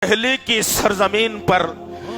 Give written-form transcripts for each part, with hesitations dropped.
दिल्ली की सरजमीन पर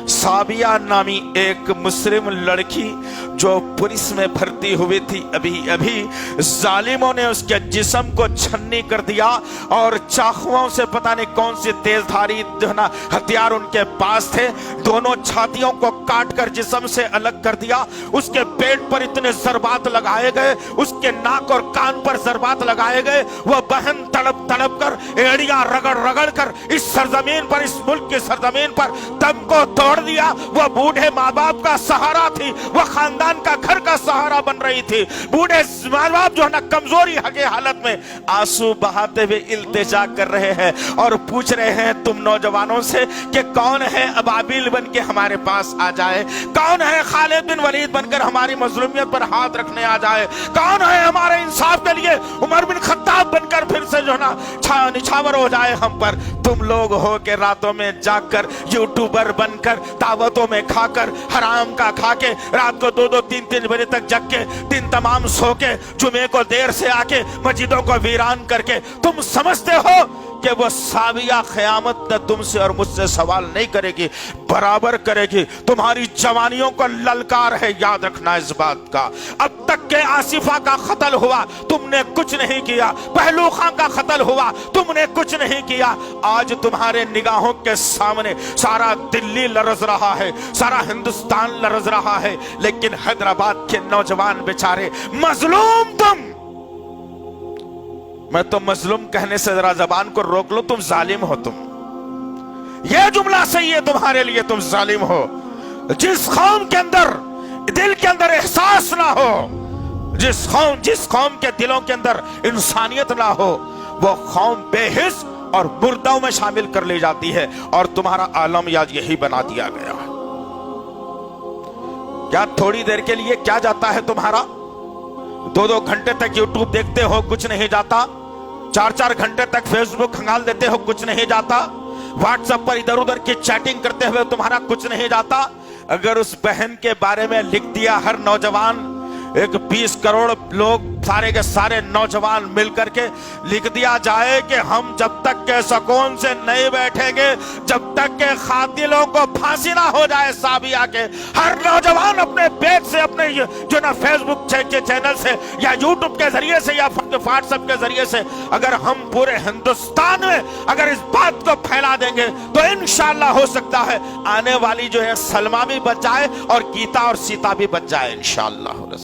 साबिया नामी एक मुस्लिम लड़की जो पुलिस में भर्ती हुई थी, अभी अभी जालिमों ने उसके जिस्म को छन्नी कर दिया और चाकुओं से पता नहीं कौन सी तेजधारी जो ना हथियार उनके पास थे, दोनों छातियों को काट कर जिस्म से अलग कर दिया। उसके पेट पर इतने जरबात लगाए गए, उसके नाक और कान पर जरबात लगाए गए। वह बहन तड़प तड़प कर, एड़ियां रगड़ रगड़ कर इस सरजमीन पर, इस मुल्क की सरजमीन पर दम को तोड़ दिया। वह बूढ़े माँ बाप का सहारा थी, वह खानदान का घर का सहारा बन रही थी। बूढ़े माँ बाप जो है ना कमजोरी के हालत में आंसू बहाते हुए इल्तिजा कर रहे हैं और पूछ रहे हैं तुम नौजवानों से कि कौन है अबाबिल बन के हमारे पास आ जाए, कौन है खालिद बिन वलीद बनकर हमारी मजलूमियत पर हाथ रखने आ जाए, कौन है हमारे इंसाफ के लिए उमर बिन खत्ताब बनकर फिर से जो है ना निछावर हो जाए हम पर। तुम लोग हो के रातों में जाकर यूट्यूबर बनकर, दावतों में खाकर, हराम का खाके, रात को 2-2 3-3 बजे तक जग के, दिन तमाम सो के, जुमे को देर से आके मस्जिदों को वीरान करके तुम समझते हो कि वो साबिया क़यामत तक तुमसे और मुझसे सवाल नहीं करेगी, बराबर करेगी। तुम्हारी जवानियों को ललकार है, याद रखना इस बात का। अब तक के आसिफा का कत्ल हुआ, तुमने कुछ नहीं किया। पहलू खां का कत्ल हुआ, तुमने कुछ नहीं किया। आज तुम्हारे निगाहों के सामने सारा दिल्ली लरज रहा है, सारा हिंदुस्तान लरज रहा है, लेकिन हैदराबाद के नौजवान बेचारे मजलूम। मैं तो मजलूम कहने से जरा जबान को रोक लो, तुम जालिम हो। तुम ये जुमला सही है तुम्हारे लिए, तुम जालिम हो। जिस कौम के अंदर दिल के अंदर एहसास ना हो, जिस कौम के दिलों के अंदर इंसानियत ना हो, वो कौम बेहिस और मुर्दों में शामिल कर ली जाती है। और तुम्हारा आलम आज यही बना दिया गया। क्या थोड़ी देर के लिए क्या जाता है तुम्हारा? 2-2 घंटे तक यूट्यूब देखते हो, कुछ नहीं जाता। 4-4 घंटे तक फेसबुक खंगाल देते हो, कुछ नहीं जाता। व्हाट्सएप पर इधर उधर की चैटिंग करते हुए तुम्हारा कुछ नहीं जाता। अगर उस बहन के बारे में लिख दिया हर नौजवान, एक 20 करोड़ लोग सारे के सारे नौजवान मिलकर के लिख दिया जाए कि हम जब तक के सुकून से नहीं बैठेंगे, जब तक के कातिलों को फांसी ना हो जाए साबिया के, हर नौजवान अपने पेज से, अपने जो ना फेसबुक के चैनल से या यूट्यूब के जरिए से या व्हाट्सएप के जरिए से अगर हम पूरे हिंदुस्तान में अगर इस बात को फैला देंगे तो इंशाअल्लाह हो सकता है आने वाली जो है सलमा भी बच जाए और गीता और सीता भी बच जाए इंशाअल्लाह।